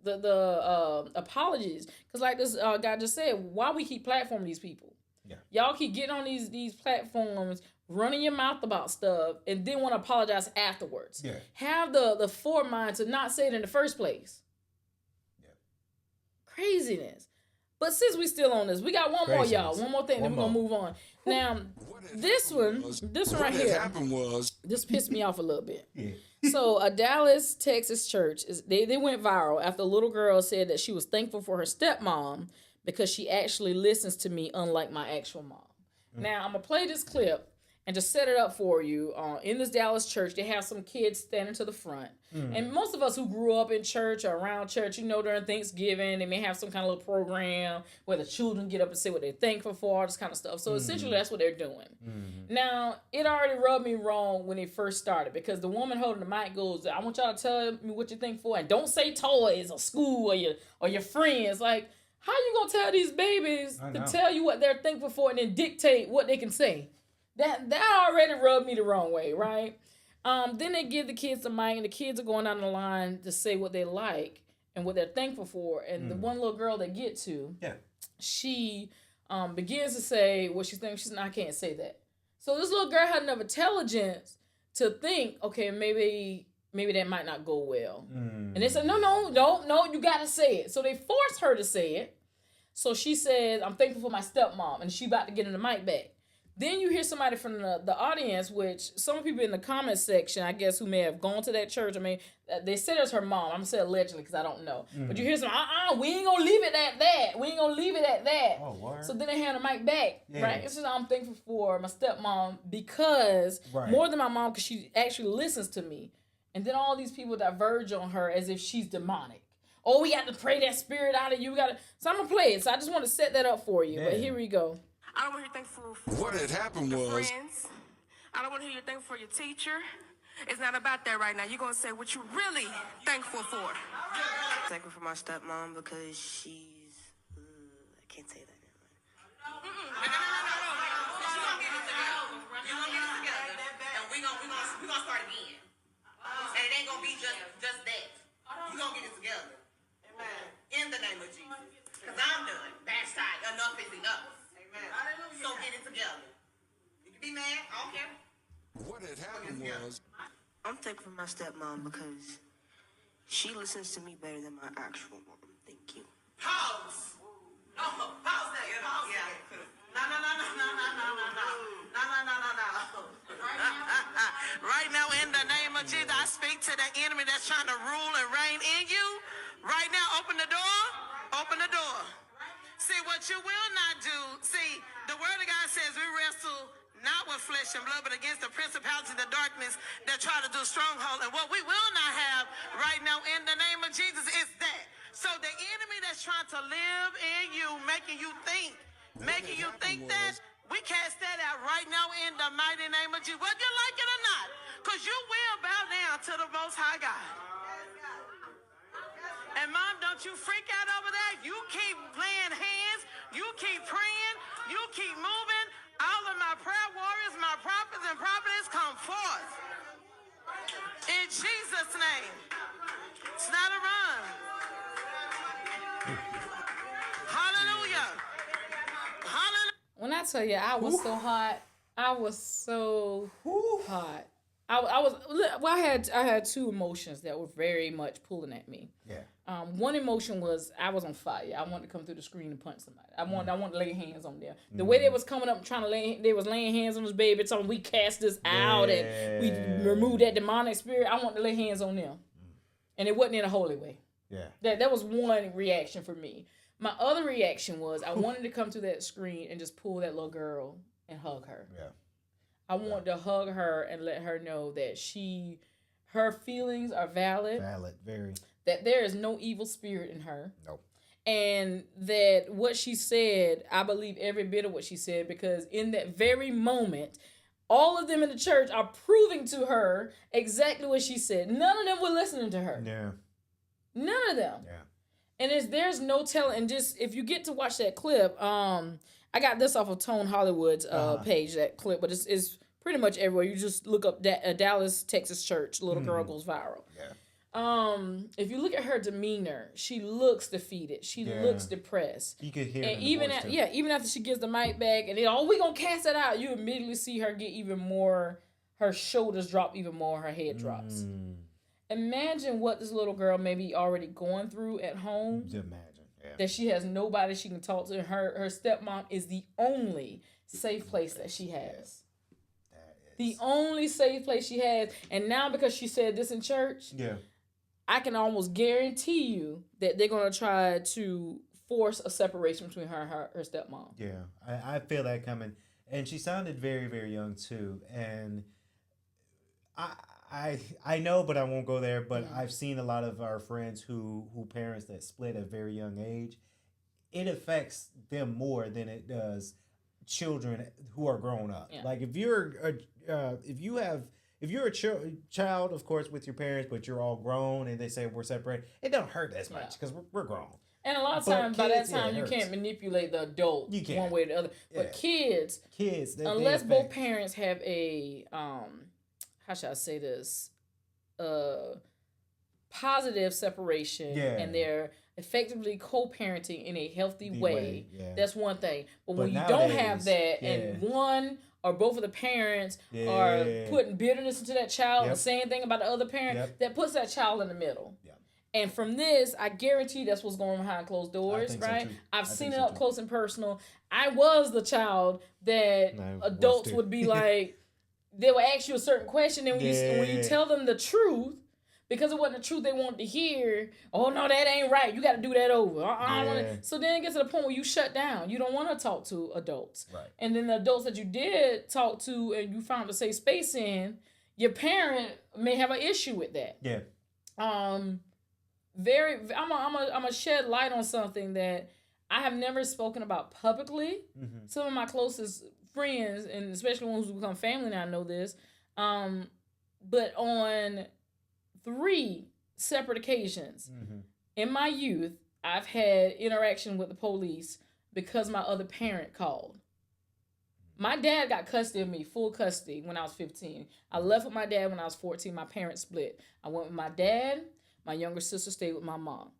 the apologies. Because like this guy just said, why we keep platforming these people? Yeah. Y'all keep getting on these platforms, running your mouth about stuff, and then want to apologize afterwards. Yeah. Have the foremind to not say it in the first place. Yeah. Craziness. But since we still on this, we got one more, y'all. One more thing, then we're going to move on. Now, this one right here, this pissed me off a little bit. Yeah. So a Dallas, Texas church, they went viral after a little girl said that she was thankful for her stepmom because she actually listens to me unlike my actual mom. Now, I'm going to play this clip and just set it up for you. In this Dallas church, they have some kids standing to the front. And most of us who grew up in church or around church, during Thanksgiving, they may have some kind of little program where the children get up and say what they're thankful for, this kind of stuff. So essentially, that's what they're doing. Now, it already rubbed me wrong when it first started because the woman holding the mic goes, I want y'all to tell me what you think for, and don't say toys or school or your friends. Like, how you going to tell these babies to tell you what they're thankful for and then dictate what they can say? That already rubbed me the wrong way, right? Then they give the kids the mic, and the kids are going down the line to say what they like and what they're thankful for. And the one little girl they get to, she begins to say what she thinks. She's I can't say that. So this little girl had enough intelligence to think, okay, maybe that might not go well. And they said, no, you got to say it. So they forced her to say it. So she said, I'm thankful for my stepmom, and she about to get in the mic back. Then you hear somebody from the audience, which some people in the comment section, I guess, who may have gone to that church. I mean, they said it's her mom. I'm going to say allegedly because I don't know. But you hear some, we ain't going to leave it at that. We ain't going to leave it at that. Oh, word. So then they hand the mic back, right? It's just, I'm thankful for my stepmom because, more than my mom, because she actually listens to me. And then all these people diverge on her as if she's demonic. Oh, we got to pray that spirit out of you. So I'm going to play it. So I just want to set that up for you. But here we go. I don't want to hear thankful for what had happened was friends. I don't want to hear you thankful for your teacher. It's not about that right now. You're going to say what you're really thankful for. Thankful for my stepmom because she's... I can't say that. No. You're going to get it together. And we're going to start again. And it ain't going to be just that. You're going to get it together. Amen. In the name of Jesus. Because I'm done. Backside. Enough is enough. So get it together. You can be mad, I don't care. What had happened was I'm thankful for my stepmom because she listens to me better than my actual mom. Thank you. Pause. No, pause that. Pause that. No. Right now, in the name of Jesus, I speak to the enemy that's trying to rule and reign in you. Right now, open the door. Open the door. See, what you will not do, the word of God says we wrestle not with flesh and blood, but against the principalities of the darkness that try to do stronghold. And what we will not have right now in the name of Jesus is that. So the enemy that's trying to live in you, making you think that, we cast that out right now in the mighty name of Jesus. Whether you like it or not, because you will bow down to the Most High God. And Mom, don't you freak out over that. You keep laying hands. You keep praying. You keep moving. All of my prayer warriors, my prophets and prophetess come forth. In Jesus' name. It's not a run. Hallelujah. Hallelujah. When I tell you I was so hot, I was so hot. I had two emotions that were very much pulling at me. Yeah. One emotion was I was on fire. I wanted to come through the screen and punch somebody. I wanted to lay hands on them. The way they was coming up trying to they was laying hands on this baby, telling we cast this out and we removed that demonic spirit. I wanted to lay hands on them. And it wasn't in a holy way. Yeah. That was one reaction for me. My other reaction was I wanted to come to that screen and just pull that little girl and hug her. Yeah. I wanted to hug her and let her know that her feelings are valid. Valid, very. That there is no evil spirit in her. Nope. And that what she said, I believe every bit of what she said, because in that very moment, all of them in the church are proving to her exactly what she said. None of them were listening to her. Yeah. None of them. Yeah. And there's no telling. And just if you get to watch that clip, I got this off of Tone Hollywood's page, that clip, but it's pretty much everywhere. You just look up Dallas, Texas church, little girl goes viral. Yeah. If you look at her demeanor, she looks defeated. She looks depressed. You could hear and even after she gives the mic back and we gonna cast it out, you immediately see her get even more, her shoulders drop even more, her head drops. Imagine what this little girl may be already going through at home. Just imagine, yeah. that she has nobody she can talk to. Her stepmom is the only safe place that she has. The only safe place she has. And now because she said this in church, I can almost guarantee you that they're going to try to force a separation between her and her stepmom. Yeah, I feel that coming. And she sounded very, very young too. And I know, but I won't go there. But I've seen a lot of our friends who parents that split at a very young age. It affects them more than it does children who are grown up. Yeah. Like if you're a child, of course, with your parents, but you're all grown and they say we're separated, it don't hurt as much because we're grown. And a lot of times, by that time, you can't manipulate the adult one way or the other. But kids, unless both parents have a, how should I say this, positive separation, and they're effectively co-parenting in a healthy way, that's one thing. But when you don't have that, and one or both of the parents are putting bitterness into that child and saying things about the other parent, that puts that child in the middle. And from this, I guarantee that's what's going on behind closed doors, right? So I've seen it up close and personal. I was the child that adults would be like, they would ask you a certain question, and when you tell them the truth, because it wasn't the truth they wanted to hear, oh, no, that ain't right. You got to do that over. So then it gets to the point where you shut down. You don't want to talk to adults. Right. And then the adults that you did talk to and you found a safe space in, your parent may have an issue with that. Yeah. I'm gonna shed light on something that I have never spoken about publicly. Mm-hmm. Some of my closest friends, and especially ones who become family now, know this. But on 3 separate occasions in my youth, I've had interaction with the police because my other parent called. My dad got custody of me, full custody, when I was 15. I left with my dad when I was 14. My parents split. I went with my dad. My younger sister stayed with my mom.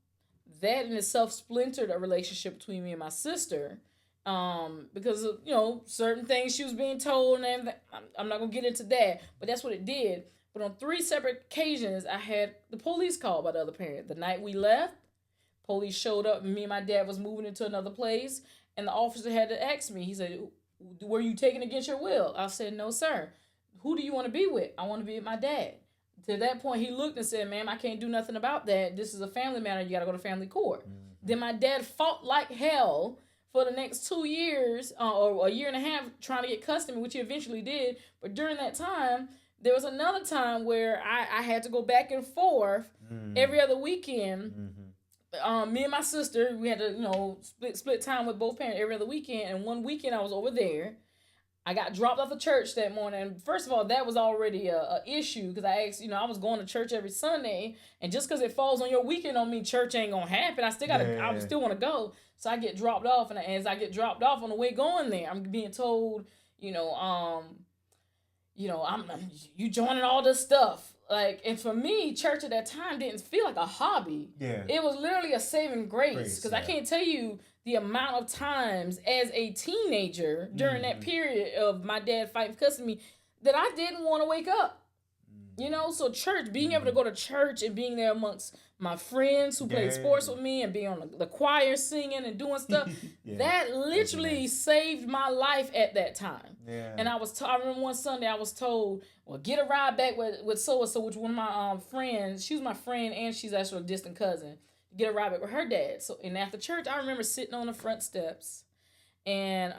That in itself splintered a relationship between me and my sister because of, certain things she was being told. And I'm not going to get into that, but that's what it did. But on 3 separate occasions, I had the police called by the other parent. The night we left, police showed up, and me and my dad was moving into another place, and the officer had to ask me. He said, were you taken against your will? I said, no, sir. Who do you want to be with? I want to be with my dad. To that point, he looked and said, ma'am, I can't do nothing about that. This is a family matter. You got to go to family court. Mm-hmm. Then my dad fought like hell for the next 2 years or a year and a half trying to get custody, which he eventually did. But during that time, there was another time where I had to go back and forth every other weekend. Mm-hmm. Me and my sister, we had to, split time with both parents every other weekend. And one weekend I was over there. I got dropped off of church that morning. First of all, that was already a issue because I asked, I was going to church every Sunday, and just because it falls on your weekend don't mean church ain't gonna happen. I still want to go. So I get dropped off, and as I get dropped off on the way going there, I'm being told, you joining all this stuff. Like, and for me, church at that time didn't feel like a hobby. Yeah. It was literally a saving grace. Because I can't tell you the amount of times as a teenager during that period of my dad fighting for custody that I didn't want to wake up. So church, being able to go to church and being there amongst my friends who played sports with me and being on the choir singing and doing stuff, that literally saved my life at that time. Yeah. And I remember one Sunday I was told, well, get a ride back with so-and-so, which one of my friends, she was my friend and she's actually a distant cousin, get a ride back with her dad. So, and after church, I remember sitting on the front steps and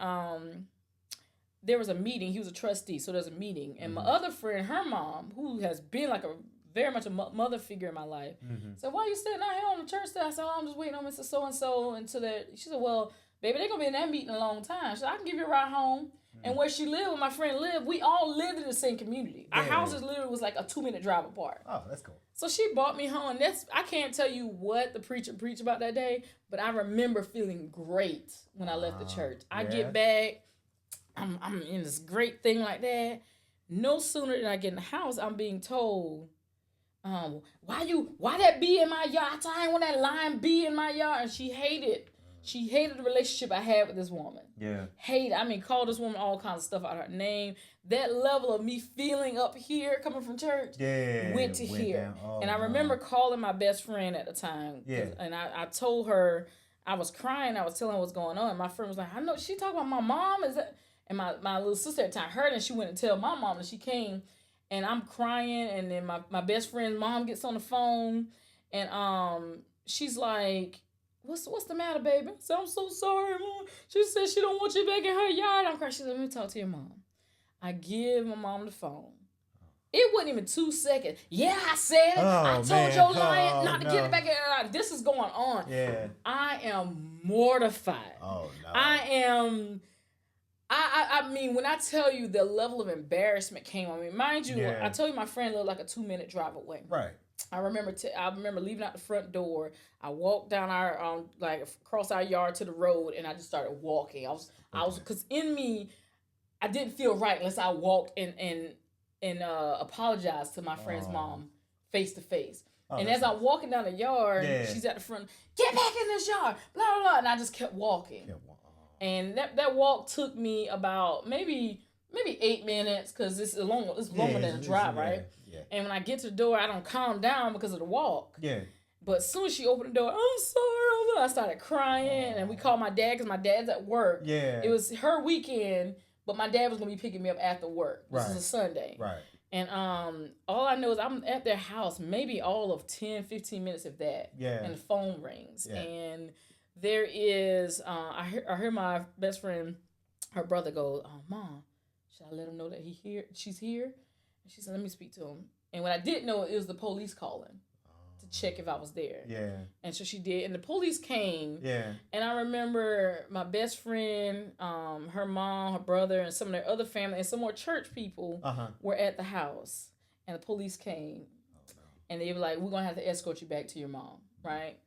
there was a meeting. He was a trustee, so there's a meeting. And my other friend, her mom, who has been like very much a mother figure in my life, said, why are you sitting out here on the church steps? I said, I'm just waiting on Mr. So-and-so until that. She said, well, baby, they're going to be in that meeting a long time. She said, I can give you a ride home. And where she lived, where my friend lived, we all lived in the same community. Our houses literally was like a 2-minute drive apart. Oh, that's cool. So she brought me home. I can't tell you what the preacher preached about that day, but I remember feeling great when I left the church. I get back. I'm in this great thing like that. No sooner than I get in the house, I'm being told, why that bee in my yard? I ain't want that lion bee in my yard. And she hated the relationship I had with this woman. Yeah. Called this woman all kinds of stuff out of her name. That level of me feeling up here coming from church went here. Oh, and I remember calling my best friend at the time. Yeah. And I told her, I was crying. I was telling her what's going on. And my friend was like, I know, she talking about my mom. Is that? And my little sister at the time heard it, and she went and tell my mom, and she came, and I'm crying, and then my best friend's mom gets on the phone, and she's like, what's the matter, baby? I said, I'm so sorry, Mom. She said she don't want you back in her yard. I'm crying. She said, let me talk to your mom. I give my mom the phone. It wasn't even 2 seconds. Yeah, I said it. I told your lion not to get it back in her yard. This is going on. Yeah. I am mortified. Oh, no. I mean, when I tell you the level of embarrassment came on me, mind you, I told you my friend lived like a 2-minute drive away. Right. I remember leaving out the front door. I walked down our across our yard to the road, and I just started walking. I was because in me, I didn't feel right unless I walked and apologized to my friend's mom face to face. And as I'm walking down the yard, she's at the front. Get back in this yard, blah blah blah. And I just kept walking. And that walk took me about maybe 8 minutes because it's longer than a drive, right? Yeah. And when I get to the door, I don't calm down because of the walk. Yeah. But as soon as she opened the door, I'm sorry. I started crying, and we called my dad because my dad's at work. Yeah. It was her weekend, but my dad was gonna be picking me up after work. This is a Sunday. Right. And all I know is I'm at their house maybe all of 10, 15 minutes of that. Yeah. And the phone rings, and there is, I hear my best friend, her brother go, Mom, should I let him know that she's here? And she said, let me speak to him. And when I didn't know, it was the police calling to check if I was there. Yeah. And so she did. And the police came. Yeah. And I remember my best friend, her mom, her brother, and some of their other family, and some more church people were at the house. And the police came. Oh, no. And they were like, we're going to have to escort you back to your mom, right?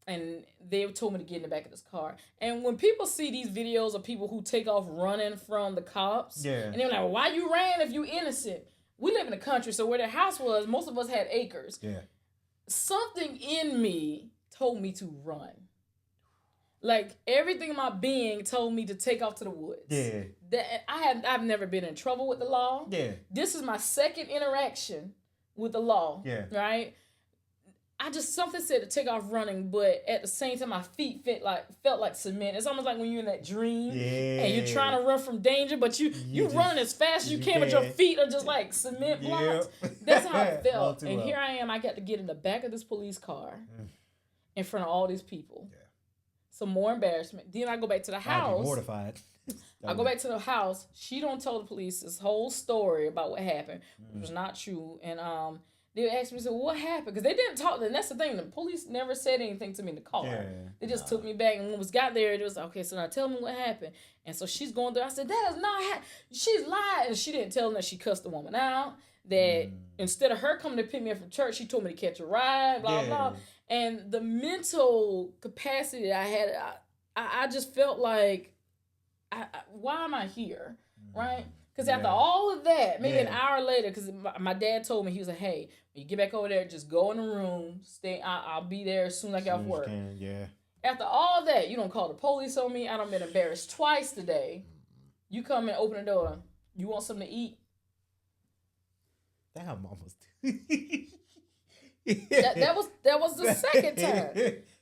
And they told me to get in the back of this car. And when people see these videos of people who take off running from the cops, and they're like, well, why you ran if you innocent? We live in the country, so where their house was, most of us had acres. Yeah. Something in me told me to run. Like, everything in my being told me to take off to the woods. Yeah. I've never been in trouble with the law. Yeah. This is my second interaction with the law. Yeah. Right? Something said to take off running, but at the same time, my feet felt like cement. It's almost like when you're in that dream and you're trying to run from danger, but you running as fast as you can, but your feet are just like cement blocks. That's how it felt. And here I am. I got to get in the back of this police car in front of all these people. Yeah. Some more embarrassment. Then I go back to the house. I'd be mortified. I go back to the house. She don't tell the police this whole story about what happened. It was not true. And they asked me, so what happened? Because they didn't talk. And that's the thing. The police never said anything to me in the car. Yeah, they just took me back. And when we got there, it was, okay, so now tell me what happened. And so she's going through. I said, that is not she's lied. And she didn't tell them that she cussed the woman out. That instead of her coming to pick me up from church, she told me to catch a ride, blah, blah. And the mental capacity that I had, I just felt like, why am I here? Right? Because after all of that, maybe an hour later, because my dad told me, he was like, hey, when you get back over there, just go in the room, stay. I'll be there as soon as I get off work. After all that, you don't call the police on me. I done been embarrassed twice today. You come and open the door. You want something to eat? Damn, almost. that was the second time.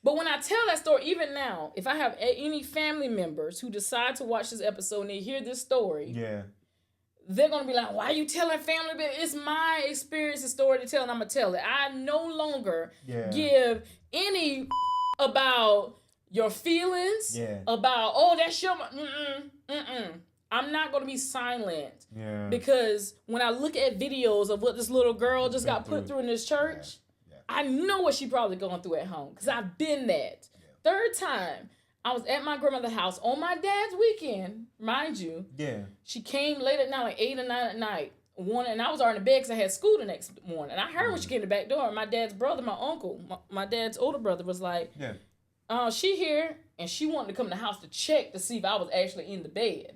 But when I tell that story, even now, if I have any family members who decide to watch this episode and they hear this story, they're going to be like, why are you telling family? It's my experience and story to tell, and I'm going to tell it. I no longer give any about your feelings, about, oh, that's your... I'm not going to be silent. Yeah. Because when I look at videos of what this little girl just got put through in this church, I know what she probably going through at home. Because I've been that. Third time, I was at my grandmother's house on my dad's weekend, mind you. Yeah. She came late at night, like 8 or 9 at night. And I was already in bed because I had school the next morning. And I heard when she came to the back door, and my dad's brother, my uncle, my dad's older brother was like, she here, and she wanted to come to the house to check to see if I was actually in the bed.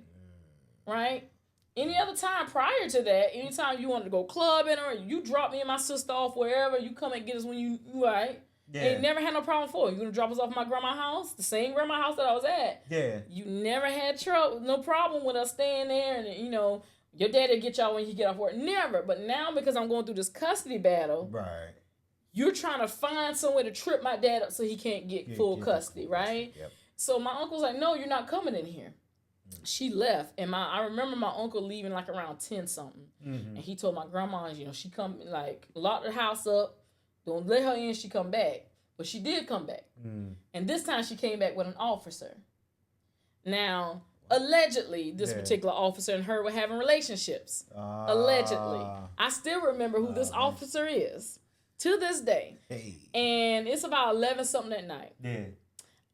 Right? Any other time prior to that, anytime you wanted to go clubbing or you drop me and my sister off wherever, you come and get us when you, right? Yeah. Ain't never had no problem for it. You gonna drop us off at my grandma's house? The same grandma's house that I was at. Yeah. You never had no problem with us staying there and, your dad'll get y'all when you get off work. Never. But now because I'm going through this custody battle, right? you're trying to find some way to trip my dad up so he can't get full custody, right? Yep. So my uncle's like, no, you're not coming in here. She left, and I remember my uncle leaving like around 10 something, and he told my grandma, she come like lock the house up, don't let her in. She come back, but she did come back, and this time she came back with an officer. Now, allegedly, this particular officer and her were having relationships. Allegedly, I still remember who this officer is to this day. Hey. And it's about 11 something at night. Yeah.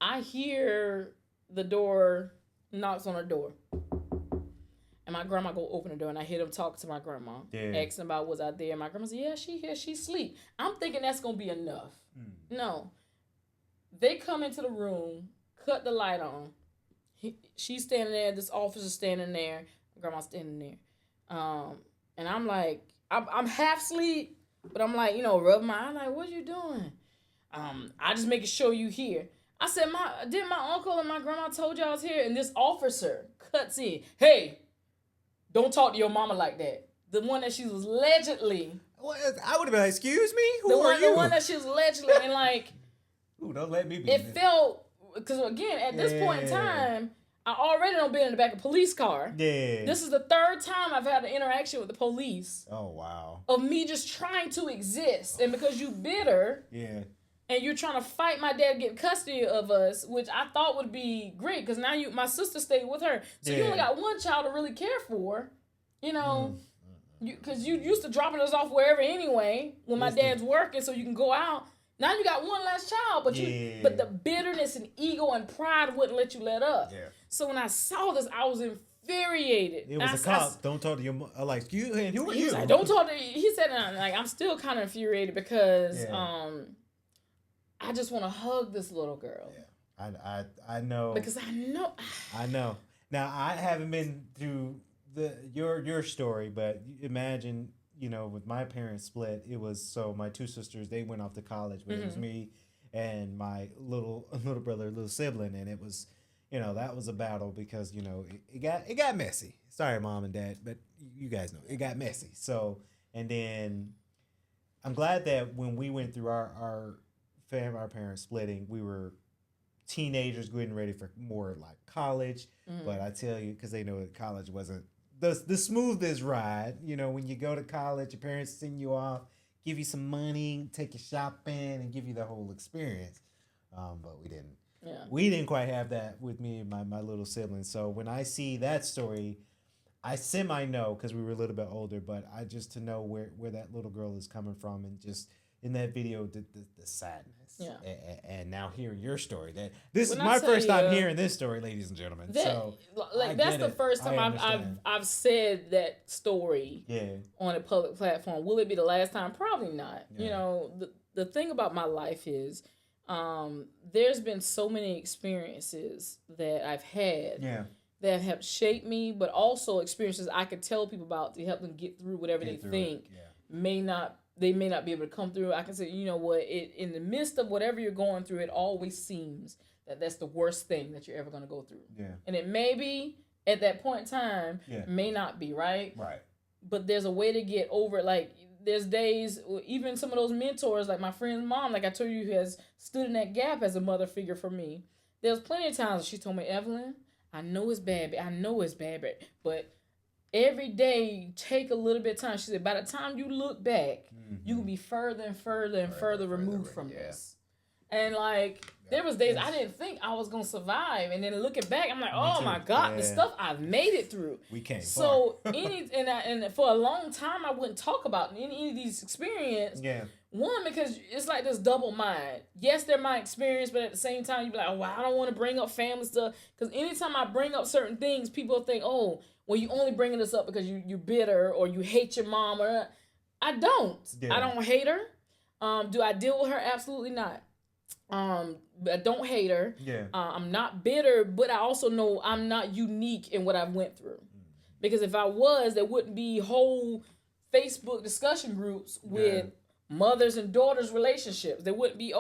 I hear the door. Knocks on her door, and my grandma go open the door, and I hear them talk to my grandma, asking about was I there. And my grandma said, "Yeah, she here, she sleep." I'm thinking that's gonna be enough. No, they come into the room, cut the light on. She's standing there. This officer standing there. Grandma's standing there, and I'm like, I'm half asleep, but I'm like, rub my eye, like, what you doing? I just making sure you here. I said, did my uncle and my grandma told y'all I was here? And this officer cuts in. Hey, don't talk to your mama like that. The one that she was allegedly. Well, I would have been like, excuse me? Who are The you? one that she was allegedly, and like. Ooh, don't let me be. It felt, because again, at this point in time, I already don't been in the back of a police car. Yeah. This is the third time I've had an interaction with the police. Oh, wow. Of me just trying to exist. And because you bitter. Yeah. And you're trying to fight my dad to get custody of us, which I thought would be great, because now my sister stayed with her. So you only got one child to really care for, because you used to dropping us off wherever anyway when my dad's working so you can go out. Now you got one last child, but but the bitterness and ego and pride wouldn't let you let up. Yeah. So when I saw this, I was infuriated. It was a cop. Don't talk to your mom. Like, who are you? He was like, don't talk to. He said, like, I'm still kind of infuriated because I just want to hug this little girl. Yeah. I know. Because I know. I know. Now, I haven't been through your story, but imagine, with my parents split, it was, so my two sisters, they went off to college, but it was me and my little brother, little sibling, and it was, that was a battle because, it got messy. Sorry, Mom and Dad, but you guys know, it got messy. So, and then I'm glad that when we went through our parents splitting, we were teenagers getting ready for more like college. But I tell you, because they know that college wasn't the smoothest ride. When you go to college, your parents send you off, give you some money, take you shopping, and give you the whole experience. But we didn't. Yeah. We didn't quite have that with me and my little siblings. So when I see that story, I semi-know because we were a little bit older, but I just to know where that little girl is coming from, and just in that video, the sadness. Yeah. And now hearing your story, this is my first time hearing this story, ladies and gentlemen. That's the first time I've said that story on a public platform. Will it be the last time? Probably not. Yeah. The thing about my life is there's been so many experiences that I've had that have shaped me, but also experiences I could tell people about to help them get through whatever they think they may not be able to come through. I can say, you know what, in the midst of whatever you're going through, it always seems that that's the worst thing that you're ever going to go through. Yeah. And it may be at that point in time, may not be, right? Right. But there's a way to get over it. Like, there's days, even some of those mentors, like my friend's mom, like I told you, who has stood in that gap as a mother figure for me. There's plenty of times she told me, Evelyn, I know it's bad, but every day, take a little bit of time. She said, by the time you look back, you will be further and further and further removed from this. And like, there was days I didn't think I was going to survive. And then looking back, I'm like, oh my God, the stuff I've made it through. We came far. And for a long time, I wouldn't talk about any of these experiences. Yeah. One, because it's like this double mind. Yes, they're my experience, but at the same time, you be like, oh, well, I don't want to bring up family stuff. Because anytime I bring up certain things, people think, oh, well, you only bringing this up because you're bitter or you hate your mom. Or I don't. Yeah. I don't hate her. Do I deal with her? Absolutely not. I don't hate her. Yeah. I'm not bitter, but I also know I'm not unique in what I've went through. Because if I was, there wouldn't be whole Facebook discussion groups with mothers and daughters relationships. There wouldn't be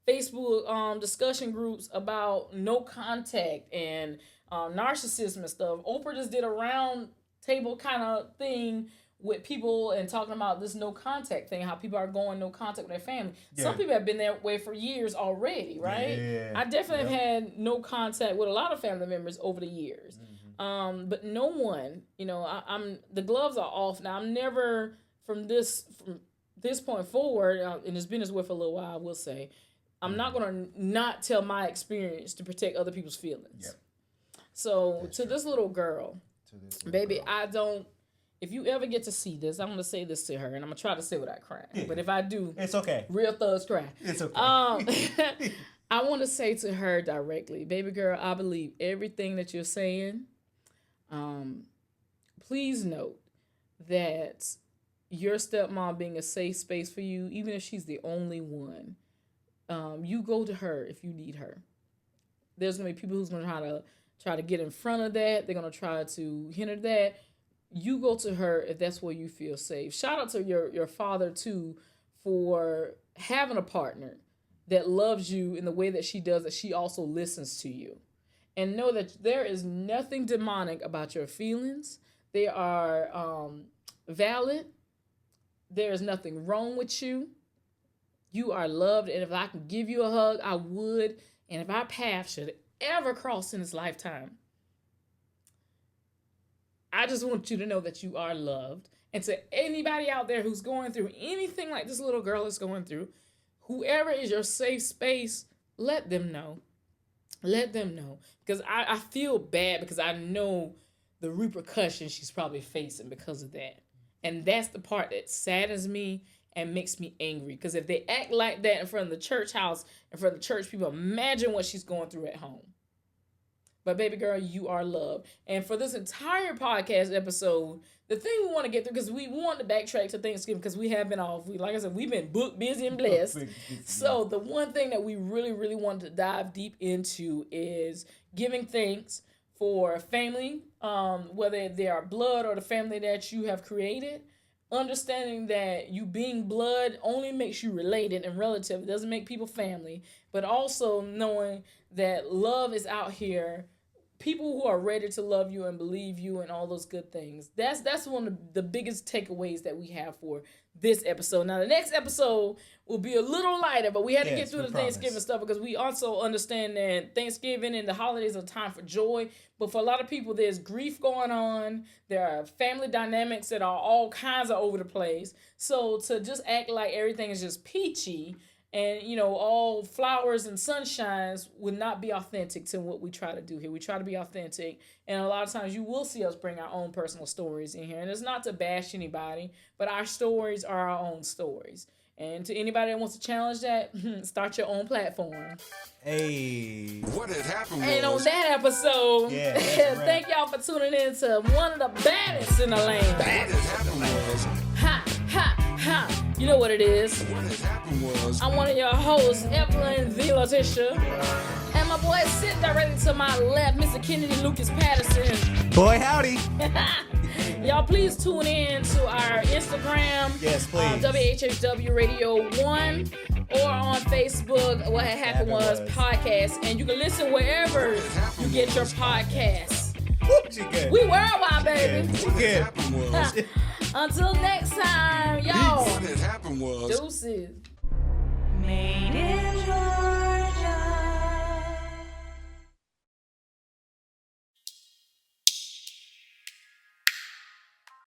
Facebook discussion groups about no contact and narcissism and stuff. Oprah just did a round table kind of thing with people and talking about this no contact thing, how people are going no contact with their family. Yeah. Some people have been that way for years already, right? Yeah. I definitely have had no contact with a lot of family members over the years. But no one, I'm the gloves are off now. I'm never from this point forward, and it's been this way for a little while, I will say, I'm not going to not tell my experience to protect other people's feelings. Yep. So this little girl, baby, I don't, if you ever get to see this, I'm going to say this to her, and I'm going to try to say without crying. Yeah. But if I do, it's okay. Real thugs cry. It's okay. I want to say to her directly, baby girl, I believe everything that you're saying. Please note that your stepmom being a safe space for you, even if she's the only one, you go to her if you need her. There's going to be people who's going to try to get in front of that. They're going to try to hinder that. You go to her if that's where you feel safe. Shout out to your father, too, for having a partner that loves you in the way that she does, that she also listens to you. And know that there is nothing demonic about your feelings. They are valid. There is nothing wrong with you. You are loved. And if I can give you a hug, I would. And if our path should ever cross in this lifetime, I just want you to know that you are loved. And to anybody out there who's going through anything like this little girl is going through, whoever is your safe space, let them know. Let them know. Because I feel bad because I know the repercussions she's probably facing because of that. And that's the part that saddens me and makes me angry. Because if they act like that in front of the church house, in front of the church people, imagine what she's going through at home. But baby girl, you are loved. And for this entire podcast episode, the thing we want to get through, because we want to backtrack to Thanksgiving, because we have been off. Like I said, we've been booked, busy, and blessed. So the one thing that we really, really wanted to dive deep into is giving thanks for family, whether they are blood or the family that you have created. Understanding that you being blood only makes you related and relative. It doesn't make people family. But also knowing that love is out here. People who are ready to love you and believe you and all those good things. That's one of the biggest takeaways that we have for this episode. Now, the next episode will be a little lighter, but we had to get through the Thanksgiving stuff because we also understand that Thanksgiving and the holidays are a time for joy. But for a lot of people, there's grief going on. There are family dynamics that are all kinds of over the place. So to just act like everything is just peachy and, all flowers and sunshines would not be authentic to what we try to do here. We try to be authentic. And a lot of times you will see us bring our own personal stories in here. And it's not to bash anybody, but our stories are our own stories. And to anybody that wants to challenge that, start your own platform. Hey. What had happened was... And on that episode, thank y'all for tuning in to one of the baddest in the land. What had happened was... Ha, ha, ha. You know what it is. What had happened was... I'm one of your hosts, Evelyn V. Letitia. And my boy sitting directly to my left, Mr. Kennedy Lucas Patterson. Boy, howdy. Y'all please tune in to our Instagram. Yes, please. WHHW Radio 1 or on Facebook. What had happened was podcast. And you can listen wherever you get your podcasts. We worldwide, baby. What had happened was... Until next time, y'all. What had happened was... Deuces. Made it.